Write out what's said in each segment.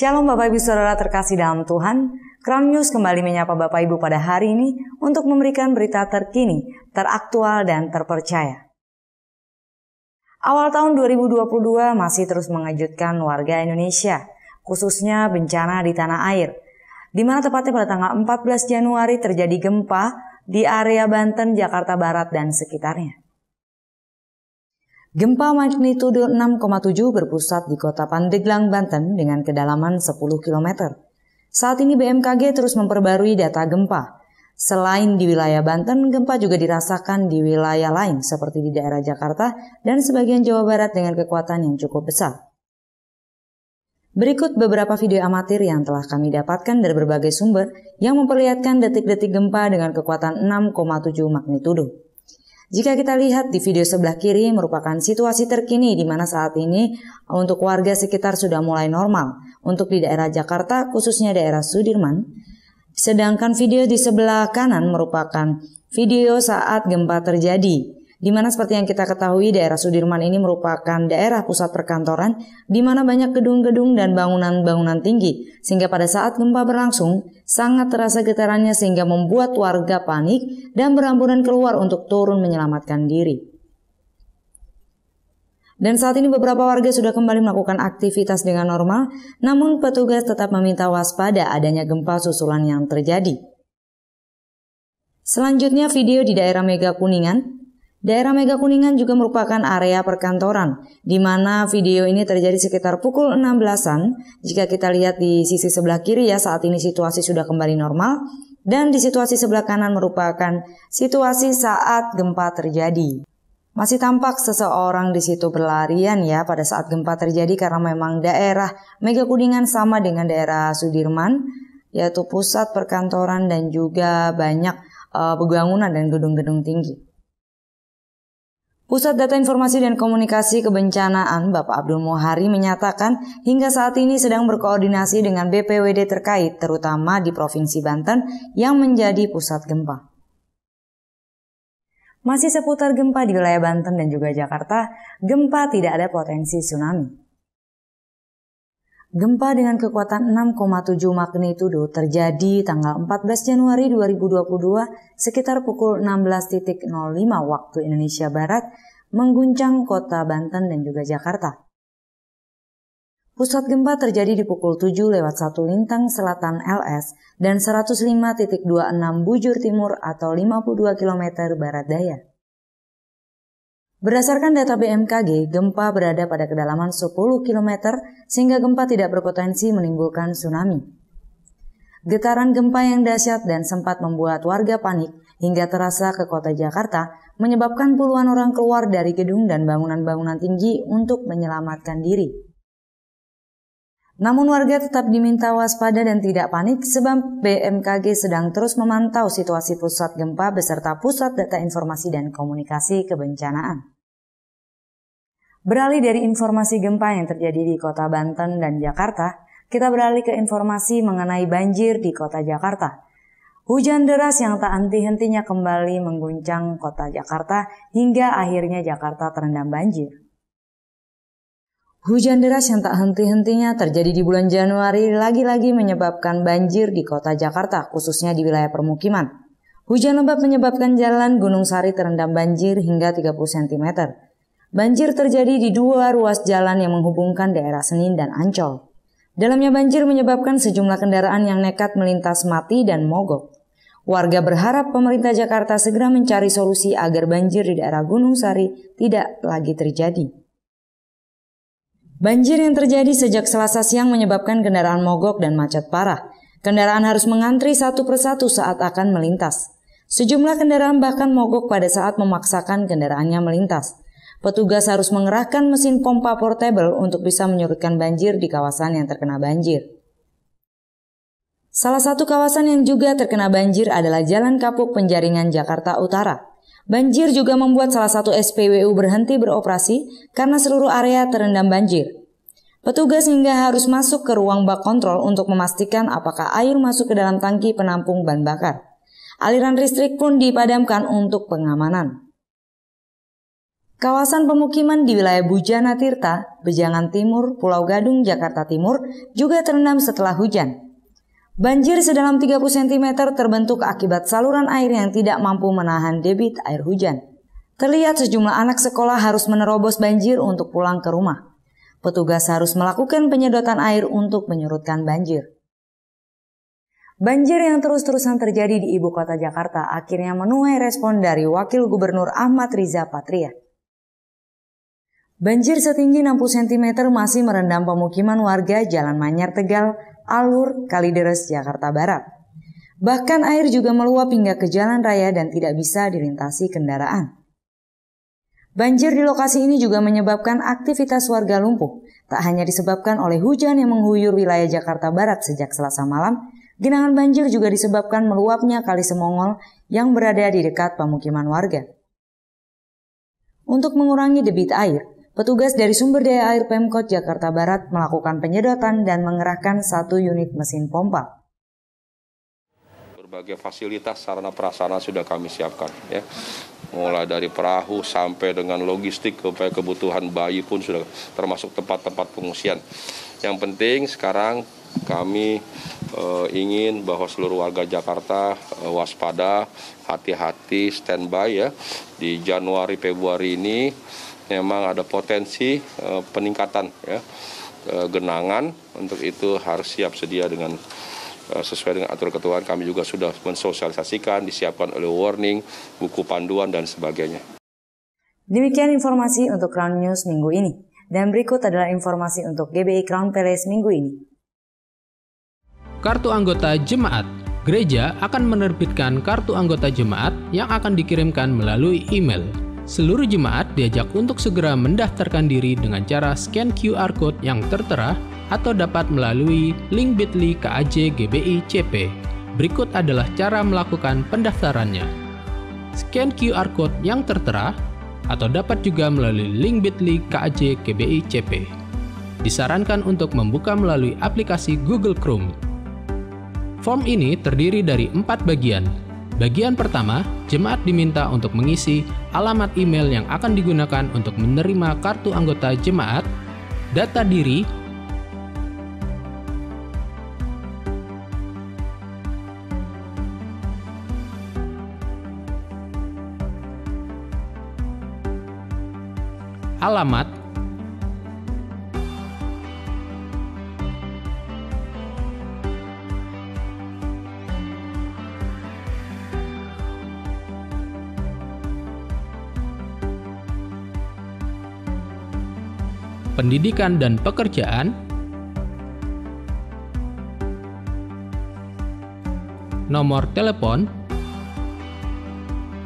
Shalom Bapak Ibu Saudara terkasih dalam Tuhan, Crown News kembali menyapa Bapak Ibu pada hari ini untuk memberikan berita terkini, teraktual dan terpercaya. Awal tahun 2022 masih terus mengejutkan warga Indonesia, khususnya bencana di tanah air, di mana tepatnya pada tanggal 14 Januari terjadi gempa di area Banten, Jakarta Barat dan sekitarnya. Gempa magnitudo 6,7 berpusat di kota Pandeglang, Banten dengan kedalaman 10 km. Saat ini BMKG terus memperbarui data gempa. Selain di wilayah Banten, gempa juga dirasakan di wilayah lain seperti di daerah Jakarta dan sebagian Jawa Barat dengan kekuatan yang cukup besar. Berikut beberapa video amatir yang telah kami dapatkan dari berbagai sumber yang memperlihatkan detik-detik gempa dengan kekuatan 6,7 magnitudo. Jika kita lihat di video sebelah kiri merupakan situasi terkini di mana saat ini untuk warga sekitar sudah mulai normal. Untuk di daerah Jakarta khususnya daerah Sudirman. Sedangkan video di sebelah kanan merupakan video saat gempa terjadi. Di mana seperti yang kita ketahui daerah Sudirman ini merupakan daerah pusat perkantoran di mana banyak gedung-gedung dan bangunan-bangunan tinggi. Sehingga pada saat gempa berlangsung sangat terasa getarannya sehingga membuat warga panik dan beramburan keluar untuk turun menyelamatkan diri. Dan saat ini beberapa warga sudah kembali melakukan aktivitas dengan normal, namun petugas tetap meminta waspada adanya gempa susulan yang terjadi. Selanjutnya video di daerah Mega Kuningan. Daerah Mega Kuningan juga merupakan area perkantoran, di mana video ini terjadi sekitar pukul 16-an. Jika kita lihat di sisi sebelah kiri ya, saat ini situasi sudah kembali normal, dan di situasi sebelah kanan merupakan situasi saat gempa terjadi. Masih tampak seseorang di situ berlarian ya pada saat gempa terjadi karena memang daerah Mega Kuningan sama dengan daerah Sudirman, yaitu pusat perkantoran dan juga banyak bangunan dan gedung-gedung tinggi. Pusat Data Informasi dan Komunikasi Kebencanaan Bapak Abdul Muhari menyatakan hingga saat ini sedang berkoordinasi dengan BPWD terkait terutama di Provinsi Banten yang menjadi pusat gempa. Masih seputar gempa di wilayah Banten dan juga Jakarta, gempa tidak ada potensi tsunami. Gempa dengan kekuatan 6,7 magnitudo terjadi tanggal 14 Januari 2022 sekitar pukul 16.05 waktu Indonesia Barat mengguncang kota Banten dan juga Jakarta. Pusat gempa terjadi di pukul 7:01 Lintang Selatan LS dan 105.26 Bujur Timur atau 52 km barat daya. Berdasarkan data BMKG, gempa berada pada kedalaman 10 km sehingga gempa tidak berpotensi menimbulkan tsunami. Getaran gempa yang dahsyat dan sempat membuat warga panik hingga terasa ke kota Jakarta menyebabkan puluhan orang keluar dari gedung dan bangunan-bangunan tinggi untuk menyelamatkan diri. Namun warga tetap diminta waspada dan tidak panik sebab BMKG sedang terus memantau situasi pusat gempa beserta Pusat Data Informasi dan Komunikasi Kebencanaan. Beralih dari informasi gempa yang terjadi di kota Banten dan Jakarta, kita beralih ke informasi mengenai banjir di kota Jakarta. Hujan deras yang tak henti-hentinya kembali mengguncang kota Jakarta hingga akhirnya Jakarta terendam banjir. Hujan deras yang tak henti-hentinya terjadi di bulan Januari lagi-lagi menyebabkan banjir di kota Jakarta, khususnya di wilayah permukiman. Hujan lebat menyebabkan jalan Gunung Sari terendam banjir hingga 30 cm. Banjir terjadi di dua ruas jalan yang menghubungkan daerah Senin dan Ancol. Dalamnya banjir menyebabkan sejumlah kendaraan yang nekat melintas mati dan mogok. Warga berharap pemerintah Jakarta segera mencari solusi agar banjir di daerah Gunung Sari tidak lagi terjadi. Banjir yang terjadi sejak Selasa siang menyebabkan kendaraan mogok dan macet parah. Kendaraan harus mengantri satu persatu saat akan melintas. Sejumlah kendaraan bahkan mogok pada saat memaksakan kendaraannya melintas. Petugas harus mengerahkan mesin pompa portable untuk bisa menyurutkan banjir di kawasan yang terkena banjir. Salah satu kawasan yang juga terkena banjir adalah Jalan Kapuk Penjaringan Jakarta Utara. Banjir juga membuat salah satu SPBU berhenti beroperasi karena seluruh area terendam banjir. Petugas hingga harus masuk ke ruang bak kontrol untuk memastikan apakah air masuk ke dalam tangki penampung bahan bakar. Aliran listrik pun dipadamkan untuk pengamanan. Kawasan pemukiman di wilayah Bujana Tirta, Bejangan Timur, Pulau Gadung, Jakarta Timur juga terendam setelah hujan. Banjir sedalam 30 cm terbentuk akibat saluran air yang tidak mampu menahan debit air hujan. Terlihat sejumlah anak sekolah harus menerobos banjir untuk pulang ke rumah. Petugas harus melakukan penyedotan air untuk menyurutkan banjir. Banjir yang terus-terusan terjadi di ibu kota Jakarta akhirnya menuai respon dari Wakil Gubernur Ahmad Riza Patria. Banjir setinggi 60 cm masih merendam pemukiman warga Jalan Manyar Tegal, Alur, Kalideres, Jakarta Barat. Bahkan air juga meluap hingga ke jalan raya dan tidak bisa dilintasi kendaraan. Banjir di lokasi ini juga menyebabkan aktivitas warga lumpuh. Tak hanya disebabkan oleh hujan yang mengguyur wilayah Jakarta Barat sejak Selasa malam, genangan banjir juga disebabkan meluapnya Kali Semongol yang berada di dekat pemukiman warga. Untuk mengurangi debit air, petugas dari Sumber Daya Air Pemkot Jakarta Barat melakukan penyedotan dan mengerahkan 1 unit mesin pompa. Berbagai fasilitas sarana prasarana sudah kami siapkan, ya. Mulai dari perahu sampai dengan logistik, sampai kebutuhan bayi pun sudah, termasuk tempat-tempat pengungsian. Yang penting sekarang kami ingin bahwa seluruh warga Jakarta waspada, hati-hati, standby ya. Di Januari Februari ini memang ada potensi peningkatan ya, genangan. Untuk itu harus siap sedia dengan sesuai dengan aturan ketentuan. Kami juga sudah mensosialisasikan, disiapkan oleh warning, buku panduan dan sebagainya. Demikian informasi untuk Crown News minggu ini. Dan berikut adalah informasi untuk GBI Crown Palace minggu ini. Kartu anggota jemaat. Gereja akan menerbitkan kartu anggota jemaat yang akan dikirimkan melalui email. Seluruh jemaat diajak untuk segera mendaftarkan diri dengan cara scan QR Code yang tertera atau dapat melalui link bit.ly KAJ GBI CP. Berikut adalah cara melakukan pendaftarannya. Scan QR Code yang tertera atau dapat juga melalui link bit.ly KAJ GBI CP. Disarankan untuk membuka melalui aplikasi Google Chrome. Form ini terdiri dari 4 bagian. Bagian pertama, jemaat diminta untuk mengisi alamat email yang akan digunakan untuk menerima kartu anggota jemaat, data diri, alamat, pendidikan dan pekerjaan, nomor telepon,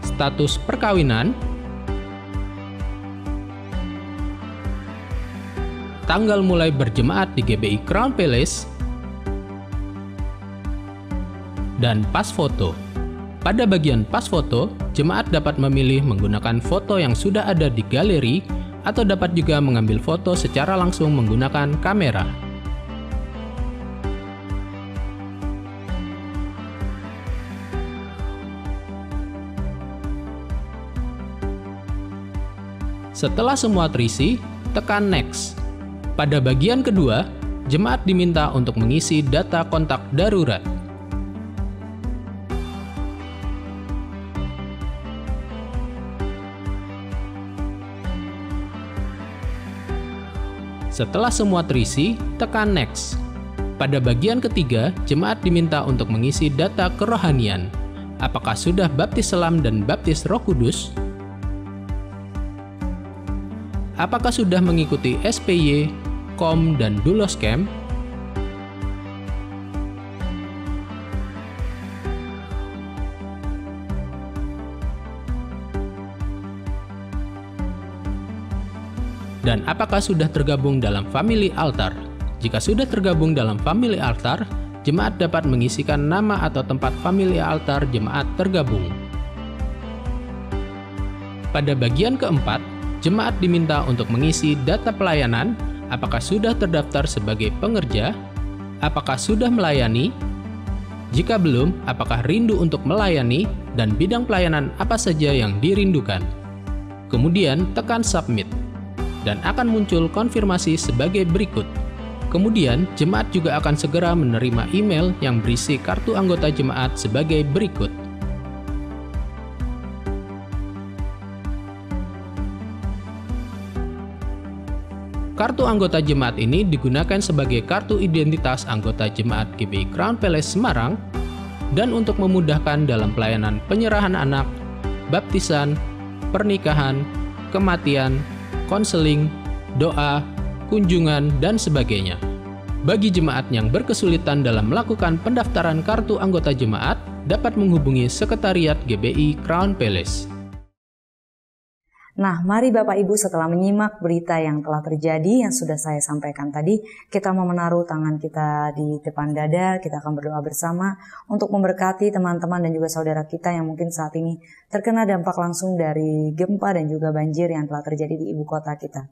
status perkawinan, tanggal mulai berjemaat di GBI Crown Palace, dan pas foto. Pada bagian pas foto, jemaat dapat memilih menggunakan foto yang sudah ada di galeri atau dapat juga mengambil foto secara langsung menggunakan kamera. Setelah semua terisi, tekan Next. Pada bagian kedua, jemaat diminta untuk mengisi data kontak darurat. Setelah semua terisi, tekan Next. Pada bagian ketiga, jemaat diminta untuk mengisi data kerohanian. Apakah sudah baptis selam dan baptis Roh Kudus? Apakah sudah mengikuti SPY, KOM, dan Doulos Camp? Dan apakah sudah tergabung dalam Family Altar? Jika sudah tergabung dalam Family Altar, jemaat dapat mengisikan nama atau tempat Family Altar jemaat tergabung. Pada bagian keempat, jemaat diminta untuk mengisi data pelayanan, apakah sudah terdaftar sebagai pengerja, apakah sudah melayani, jika belum, apakah rindu untuk melayani, dan bidang pelayanan apa saja yang dirindukan. Kemudian tekan submit dan akan muncul konfirmasi sebagai berikut. Kemudian jemaat juga akan segera menerima email yang berisi kartu anggota jemaat sebagai berikut. Kartu anggota jemaat ini digunakan sebagai kartu identitas anggota jemaat GBI Crown Palace Semarang dan untuk memudahkan dalam pelayanan penyerahan anak, baptisan, pernikahan, kematian, konseling, doa, kunjungan, dan sebagainya. Bagi jemaat yang berkesulitan dalam melakukan pendaftaran kartu anggota jemaat, dapat menghubungi Sekretariat GBI Crown Palace. Nah, mari Bapak Ibu setelah menyimak berita yang telah terjadi yang sudah saya sampaikan tadi, kita mau menaruh tangan kita di depan dada, kita akan berdoa bersama untuk memberkati teman-teman dan juga saudara kita yang mungkin saat ini terkena dampak langsung dari gempa dan juga banjir yang telah terjadi di ibu kota kita.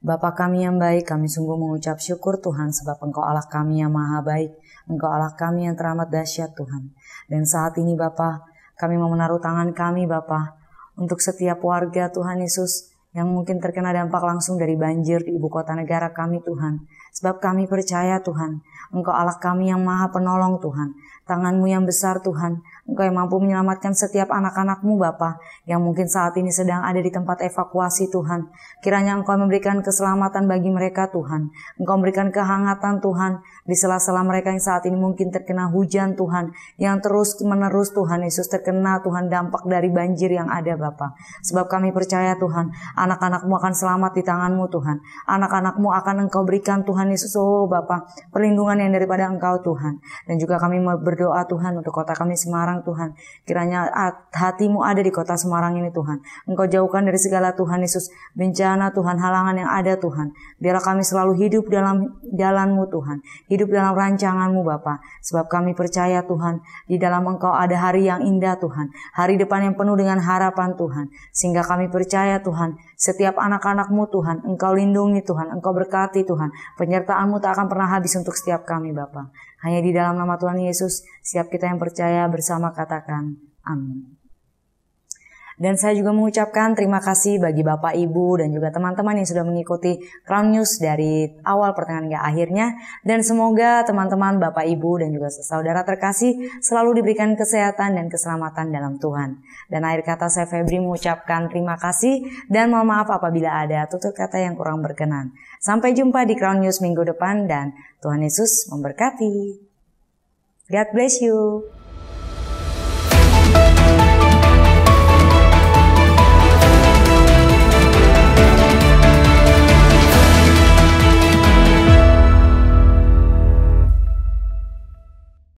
Bapa kami yang baik, kami sungguh mengucap syukur Tuhan sebab Engkau Allah kami yang maha baik, Engkau Allah kami yang teramat dahsyat Tuhan. Dan saat ini Bapa, kami mau menaruh tangan kami Bapa, untuk setiap warga Tuhan Yesus yang mungkin terkena dampak langsung dari banjir di ibu kota negara kami Tuhan. Sebab kami percaya Tuhan, Engkau Allah kami yang maha penolong Tuhan. Tangan-Mu yang besar Tuhan, Engkau yang mampu menyelamatkan setiap anak-anak-Mu Bapa yang mungkin saat ini sedang ada di tempat evakuasi Tuhan. Kiranya Engkau memberikan keselamatan bagi mereka Tuhan. Engkau memberikan kehangatan Tuhan di sela-sela mereka yang saat ini mungkin terkena hujan Tuhan, yang terus menerus Tuhan Yesus terkena Tuhan dampak dari banjir yang ada Bapa. Sebab kami percaya Tuhan, anak-anak-Mu akan selamat di tangan-Mu Tuhan. Anak-anak-Mu akan Engkau berikan Tuhan Yesus, oh Bapa, perlindungan yang daripada Engkau Tuhan. Dan juga kami berdoa Tuhan untuk kota kami Semarang Tuhan. Kiranya hati-Mu ada di kota Semarang ini Tuhan. Engkau jauhkan dari segala Tuhan Yesus bencana Tuhan, halangan yang ada Tuhan. Biarlah kami selalu hidup dalam jalan-Mu Tuhan, hidup dalam rancangan-Mu Bapa. Sebab kami percaya Tuhan, di dalam Engkau ada hari yang indah Tuhan, hari depan yang penuh dengan harapan Tuhan. Sehingga kami percaya Tuhan, setiap anak-anak-Mu Tuhan, Engkau lindungi Tuhan, Engkau berkati Tuhan. Penyertaan-Mu tak akan pernah habis untuk setiap kami Bapa. Hanya di dalam nama Tuhan Yesus, setiap kita yang percaya bersama katakan amin. Dan saya juga mengucapkan terima kasih bagi Bapak, Ibu, dan juga teman-teman yang sudah mengikuti Crown News dari awal pertengahan hingga akhirnya. Dan semoga teman-teman, Bapak, Ibu, dan juga saudara terkasih selalu diberikan kesehatan dan keselamatan dalam Tuhan. Dan akhir kata saya Febri mengucapkan terima kasih dan mohon maaf apabila ada tutur kata yang kurang berkenan. Sampai jumpa di Crown News minggu depan dan Tuhan Yesus memberkati. God bless you.